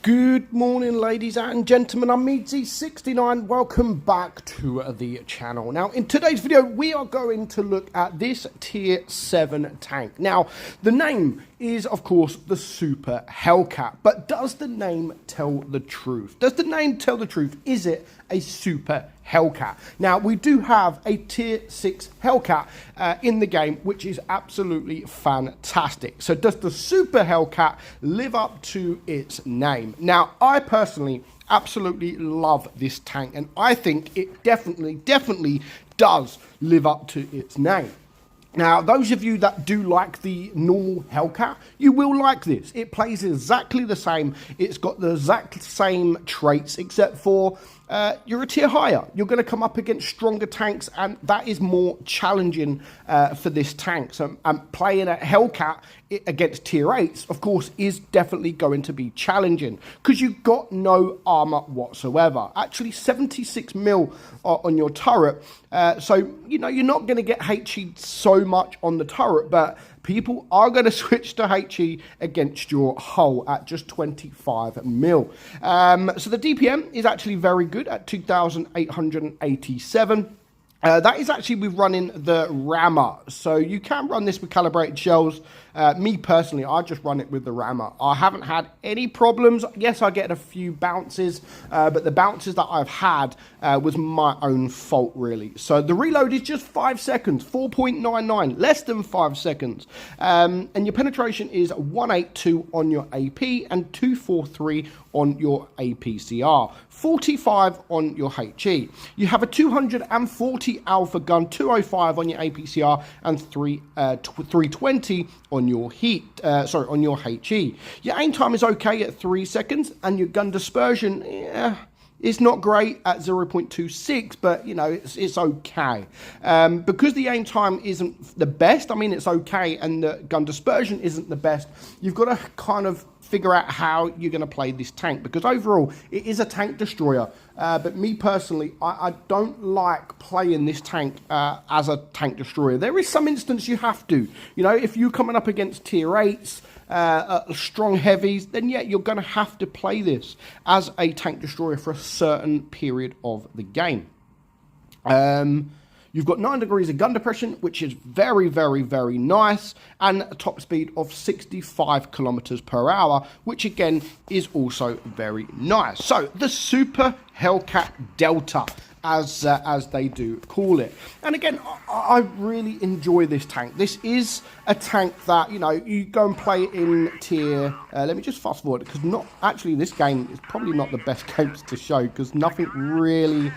Good morning, ladies and gentlemen. I'm meadsyreplays. Welcome back to the channel. Now, in today's video, we are going to look at this tier 7 tank. Now, the name is, of course, the Super Hellcat. But does the name tell the truth? Does the name tell the truth? Is it a Super Hellcat? Now, we do have a tier 6 Hellcat in the game, which is absolutely fantastic. So does the Super Hellcat live up to its name? Now, I personally absolutely love this tank, and I think it definitely does live up to its name. Now, those of you that do like the normal Hellcat, you will like this. It plays exactly the same. It's got the exact same traits, except for you're a tier higher. You're going to come up against stronger tanks, and that is more challenging for this tank. So playing a Hellcat against tier 8s, of course, is definitely going to be challenging because you've got no armor whatsoever. Actually, 76 mil on your turret. So, you know, you're not going to get HE so much on the turret, but people are going to switch to HE against your hull at just 25 mil. So the DPM is actually very good at 2,887. That is actually with running the rammer. So you can run this with calibrated shells. Me personally, I just run it with the rammer. I haven't had any problems. Yes, I get a few bounces, but the bounces that I've had was my own fault, really. So the reload is just 5 seconds, 4.99, less than 5 seconds. And your penetration is 182 on your AP and 243 on your APCR, 45 on your HE. You have a 240 alpha gun, 205 on your APCR, and 320 on your on your HE. Your aim time is okay at 3 seconds, and your gun dispersion, it's not great at 0.26, but you know, it's okay. Because the aim time isn't the best, I mean, it's okay, and the gun dispersion isn't the best, you've got to kind of figure out how you're going to play this tank, because overall it is a tank destroyer, but me personally, I don't like playing this tank as a tank destroyer. There is some instance you have to, you know, if you're coming up against tier 8s, strong heavies, then yeah, you're going to have to play this as a tank destroyer for a certain period of the game. You've got 9 degrees of gun depression, which is very nice, and a top speed of 65 kilometers per hour, which again is also very nice. So the Super Hellcat Delta, as they do call it. And again, I really enjoy this tank. This is a tank that, you know, you go and play in tier, let me just fast forward, because this game is probably not the best games to show, because nothing really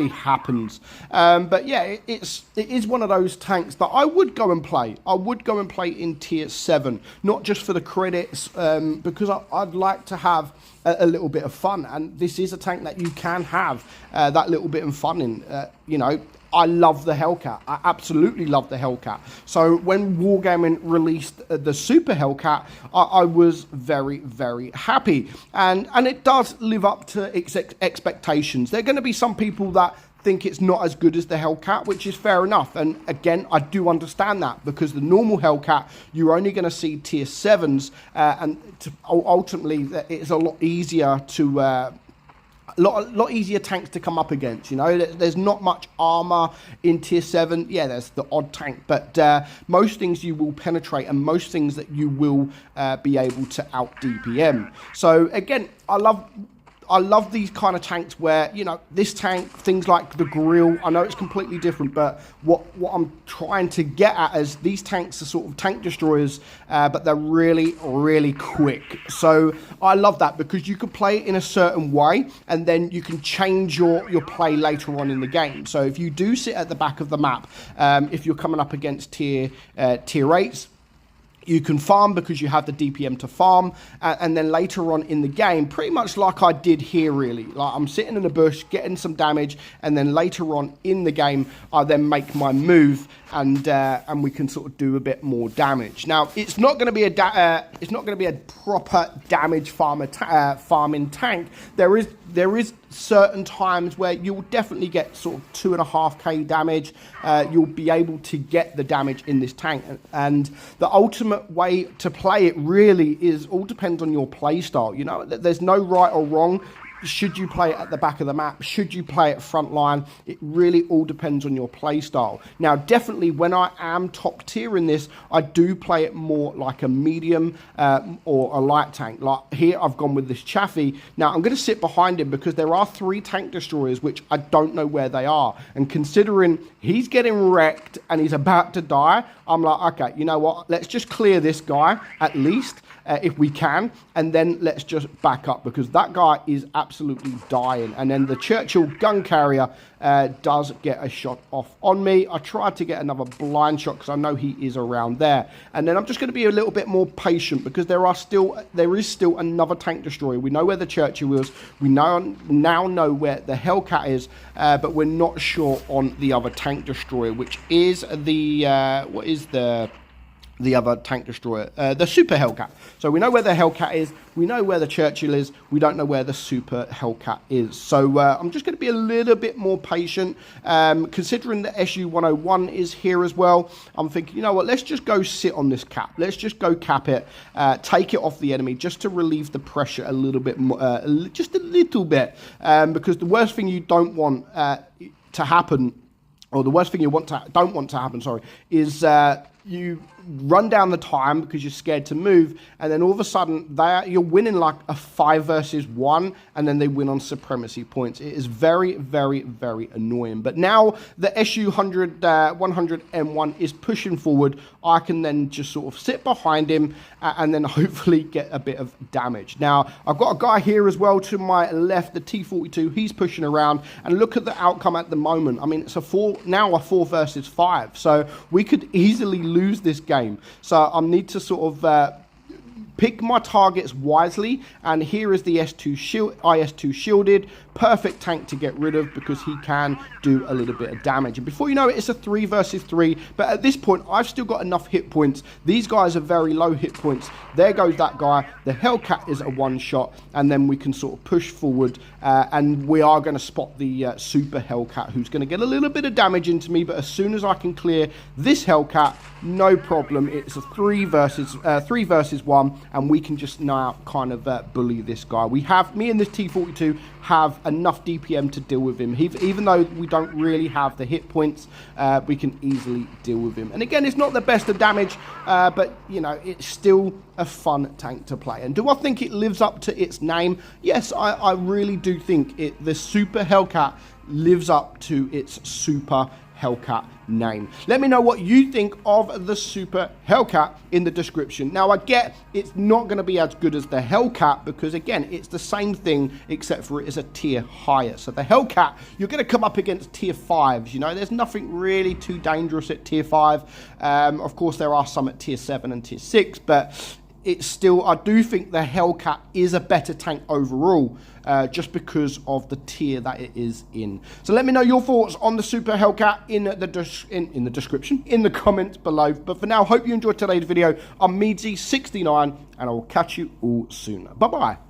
happens. But yeah, it is one of those tanks that I would go and play. I would go and play in tier 7, not just for the credits, because I'd like to have a little bit of fun, and this is a tank that you can have that little bit of fun in. You know, I love the Hellcat. I absolutely love the Hellcat. So when Wargaming released the Super Hellcat, I was very happy, and it does live up to expectations. There are going to be some people that think it's not as good as the Hellcat, which is fair enough, and again, I do understand that, because the normal Hellcat, you're only going to see tier 7s, and ultimately it's a lot easier to a lot easier tanks to come up against. You know, there's not much armor in tier 7. Yeah, there's the odd tank, but most things you will penetrate, and most things that you will be able to out DPM. So again, I love these kind of tanks where, you know, this tank, things like the grill, I know it's completely different, but what I'm trying to get at is these tanks are sort of tank destroyers, but they're really quick. So I love that, because you can play it in a certain way, and then you can change your play later on in the game. So if you do sit at the back of the map, if you're coming up against tier 8s, you can farm because you have the DPM to farm, and then later on in the game, pretty much like I did here, really. Like, I'm sitting in a bush, getting some damage, and then later on in the game, I then make my move, and we can sort of do a bit more damage. Now, it's not going to be a proper damage farming tank. There is certain times where you'll definitely get sort of 2.5k damage. You'll be able to get the damage in this tank, and the ultimate way to play it really is all depends on your play style. You know, there's no right or wrong. Should you play it at the back of the map? Should you play it front line? It really all depends on your play style. Now, definitely when I am top tier in this, I do play it more like a medium or a light tank. Like here, I've gone with this Chaffee. Now, I'm going to sit behind him because there are 3 tank destroyers, which I don't know where they are. And considering he's getting wrecked and he's about to die, I'm like, okay, you know what? Let's just clear this guy at least. If we can, and then let's just back up because that guy is absolutely dying. And then the Churchill gun carrier does get a shot off on me. I tried to get another blind shot because I know he is around there. And then I'm just going to be a little bit more patient because there is still another tank destroyer. We know where the Churchill is. We now know where the Hellcat is, but we're not sure on the other tank destroyer, which is the what is the other tank destroyer, the Super Hellcat. So we know where the Hellcat is, we know where the Churchill is, we don't know where the Super Hellcat is. So I'm just going to be a little bit more patient, considering the SU-101 is here as well. I'm thinking, you know what, let's just go sit on this cap. Let's just go cap it, take it off the enemy, just to relieve the pressure a little bit more, just a little bit, because the worst thing you don't want to happen, or the worst thing you don't want to happen, sorry, is you run down the time because you're scared to move, and then all of a sudden you're winning like a 5 versus 1, and then they win on supremacy points. It is very, very, very annoying. But now the SU-100 100M1 is pushing forward. I can then just sort of sit behind him and then hopefully get a bit of damage. Now, I've got a guy here as well to my left, the T-42. He's pushing around, and look at the outcome at the moment. I mean, it's a 4 versus 5, so we could easily lose this game. So I need to sort of pick my targets wisely, and here is the IS-2 shielded, perfect tank to get rid of because he can do a little bit of damage. And before you know it, it's a 3 versus 3, but at this point I've still got enough hit points. These guys are very low hit points. There goes that guy. The Hellcat is a 1-shot, and then we can sort of push forward, and we are going to spot the Super Hellcat, who's going to get a little bit of damage into me, but as soon as I can clear this Hellcat, no problem. It's a 3 versus 1, and we can just now kind of bully this guy. Me and this T-42 have enough DPM to deal with him. Even though we don't really have the hit points, we can easily deal with him. And again, it's not the best of damage, but you know, it's still a fun tank to play. And do I think it lives up to its name? Yes, I really do think the Super Hellcat lives up to its Super Hellcat name. Let me know what you think of the Super Hellcat in the description. Now, I get it's not going to be as good as the Hellcat because, again, it's the same thing except for it is a tier higher. So the Hellcat, you're going to come up against tier 5s. You know, there's nothing really too dangerous at tier 5. Of course, there are some at tier 7 and tier 6, but it's still, I do think the Hellcat is a better tank overall, just because of the tier that it is in. So let me know your thoughts on the Super Hellcat in the description, in the comments below. But for now, hope you enjoyed today's video. I'm meadsy69, and I will catch you all soon. Bye-bye.